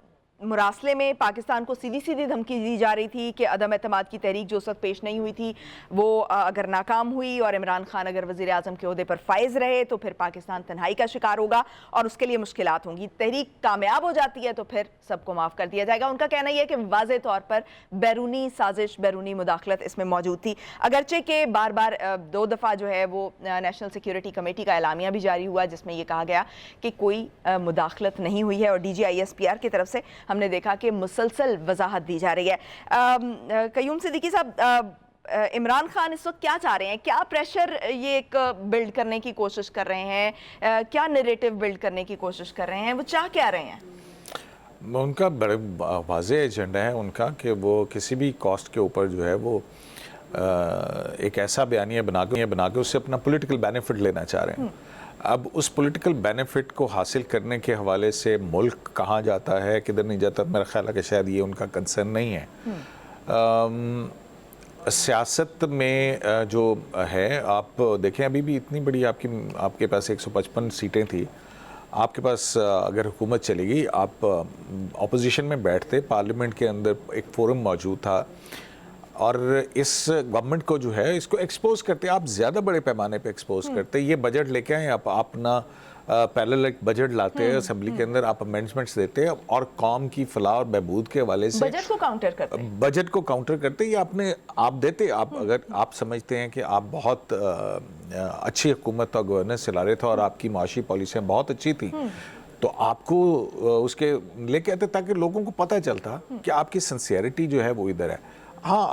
मुरासले में पाकिस्तान को सीधी सीधी धमकी दी जा रही थी कि अदम एतमाद की तहरीक जो उस वक्त पेश नहीं हुई थी वो अगर नाकाम हुई और इमरान खान अगर वज़ीर आज़म के ओहदे पर फाइज रहे तो फिर पाकिस्तान तन्हाई का शिकार होगा और उसके लिए मुश्किलात होंगी। तहरीक कामयाब हो जाती है तो फिर सबको माफ़ कर दिया जाएगा। उनका कहना यह है कि वाज़े तौर पर बैरूनी साजिश, बैरूनी मुदाखलत इसमें मौजूद थी, अगरचे के बार बार 2 दफ़ा जो है वो नेशनल सिक्योरिटी कमेटी का एलामिया भी जारी हुआ जिसमें यह कहा गया कि कोई मुदाखलत नहीं हुई है और DGI-SPR की तरफ से हमने देखा कि मुसलसल वजाहत दी जा रही है। कयूम सिद्दीकी साहब, इमरान खान इस वक्त क्या चाह रहे हैं? क्या प्रेशर ये एक बिल्ड करने की कोशिश कर रहे हैं? क्या नैरेटिव बिल्ड करने की कोशिश कर रहे हैं? वो चाह क्या रहे हैं? उनका बड़े वाज़ेह एजेंडा है उनका कि वो किसी भी कॉस्ट के ऊपर जो है वो एक ऐसा बयानिया बना के उससे अपना पॉलिटिकल बेनिफिट लेना चाह रहे हैं। अब उस पॉलिटिकल बेनिफिट को हासिल करने के हवाले से मुल्क कहाँ जाता है, किधर नहीं जाता, मेरा ख्याल है कि शायद ये उनका कंसर्न नहीं है। सियासत में जो है, आप देखें अभी भी इतनी बड़ी आपके पास 155 सीटें थी, आपके पास अगर हुकूमत चलेगी, आप अपोजिशन में बैठते, पार्लियामेंट के अंदर एक फोरम मौजूद था और इस गवर्नमेंट को जो है इसको एक्सपोज करते, आप ज़्यादा बड़े पैमाने पे एक्सपोज करते। ये बजट लेके आए, आप अपना पैरेलल एक बजट लाते हैं असेंबली के अंदर, आप अमेंडमेंट्स देते हैं और कौम की फलाह और बहबूद के हवाले से बजट को काउंटर करते। ये आप देते, आप अगर आप समझते हैं कि आप बहुत अच्छी हुकूमत और गवर्नेंस चला रहे थे और आपकी माशी पॉलिसियाँ बहुत अच्छी थी, तो आपको उसके लेके आते ताकि लोगों को पता चलता कि आपकी सिंसियरिटी जो है वो इधर है। हाँ,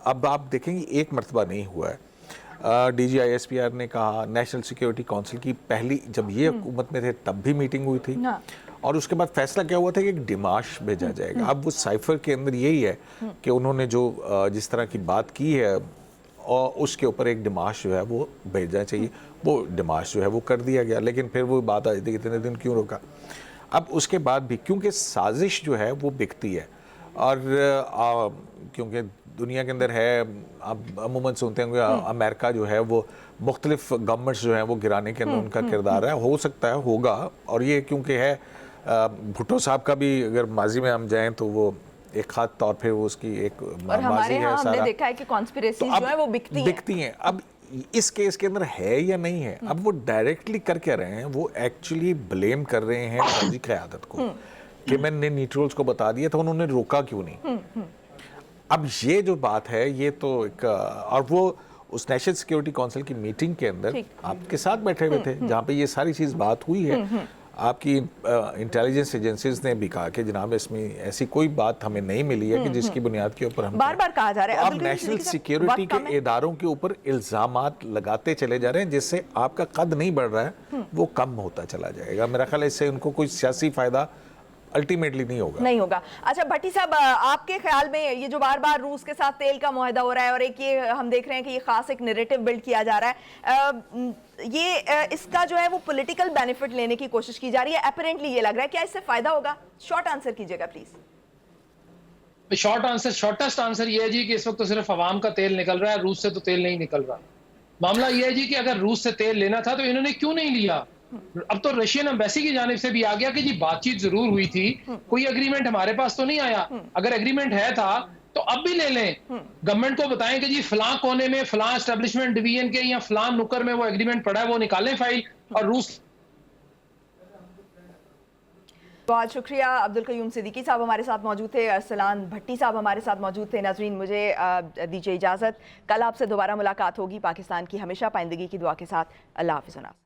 अब आप देखेंगे एक मरतबा नहीं हुआ है। DGI-SPR ने कहा, नेशनल सिक्योरिटी काउंसिल की पहली जब ये हुकूमत में थे तब भी मीटिंग हुई थी और उसके बाद फैसला क्या हुआ था कि एक डिमाश भेजा जाएगा। अब वो साइफर के अंदर यही है कि उन्होंने जो जिस तरह की बात की है और उसके ऊपर एक डिमाश जो है वो भेजना चाहिए, वो डिमाश जो है वो कर दिया गया, लेकिन फिर वो बात आई थी इतने दिन क्यों रोका। अब उसके बाद भी क्योंकि साजिश जो है वो बिकती है और क्योंकि दुनिया के अंदर है, आप अमूमन सुनते होंगे अमेरिका जो है वो मुख्तलिफ गवर्नमेंट्स जो हैं वो गिराने के अंदर उनका किरदार है, हो सकता है होगा। और ये क्योंकि है भुट्टो साहब का भी अगर माजी में हम जाएं तो वो एक खास तौर पे वो उसकी एक माजी है सारा। हमने देखा है कि कॉन्स्पिरेसी जो है वो बिकती हैं। अब इस केस के अंदर है या नहीं है, अब वो डायरेक्टली कर क्या रहे हैं, वो एक्चुअली ब्लेम कर रहे हैं फौजी क़यादत को कि मैंने न्यूट्रल्स को बता दिया था, उन्होंने रोका क्यों नहीं। अब ये जो बात है ये तो एक, और वो उस नेशनल सिक्योरिटी काउंसिल की मीटिंग के अंदर आपके साथ बैठे हुए थे जहाँ पे ये सारी चीज़ बात हुई है। आपकी इंटेलिजेंस एजेंसीज ने भी कहा कि जनाब इसमें ऐसी कोई बात हमें नहीं मिली है कि जिसकी बुनियाद के ऊपर हम बार बार कहा जा रहा है। आप नेशनल सिक्योरिटी के इदारों के ऊपर इल्जामात लगाते चले जा रहे हैं जिससे आपका कद नहीं बढ़ रहा है, वो कम होता चला जाएगा। मेरा ख्याल है इससे उनको कोई सियासी फायदा अल्टीमेटली नहीं होगा। अच्छा भट्टी साहब, आपके ख्याल में ये जो बार बार रूस के साथ तेल का मुआहदा हो रहा है और एक ये हम देख रहे हैं कि ये खास एक नैरेटिव बिल्ड किया जा रहा है, ये इसका जो है वो पॉलिटिकल बेनिफिट लेने की कोशिश की जा रही है, अपरेंटली ये लग रहा है, क्या इससे फायदा होगा? शॉर्ट आंसर कीजिएगा प्लीज। शॉर्टेस्ट आंसर ये है जी कि इस वक्त तो सिर्फ अवाम का तेल निकल रहा है, रूस से तो तेल नहीं निकल रहा। मामला ये है जी कि अगर रूस से तेल लेना था तो इन्होंने क्यों नहीं लिया। अब तो रशियन एम्बेसी की जानिब से भी आ गया कि जी बातचीत जरूर हुई थी, कोई एग्रीमेंट हमारे पास तो नहीं आया। अगर एग्रीमेंट है था तो अब भी ले लें, गवर्नमेंट को बताएं कि जी फलां कोने में फलां एस्टेब्लिशमेंट डिवीजन के या फलां नुक्कर में वो एग्रीमेंट पड़ा है, वो निकालें फाइल। और रूस बहुत शुक्रिया। अब्दुल कयूम सिद्दीकी साहब हमारे साथ मौजूद थे, अरसलान भट्टी साहब हमारे साथ मौजूद थे। नाज़रीन, मुझे दीजिए इजाज़त, कल आपसे दोबारा मुलाकात होगी पाकिस्तान की हमेशा पाइंदगी की दुआ के साथ। अल्लाह हाफ़िज़।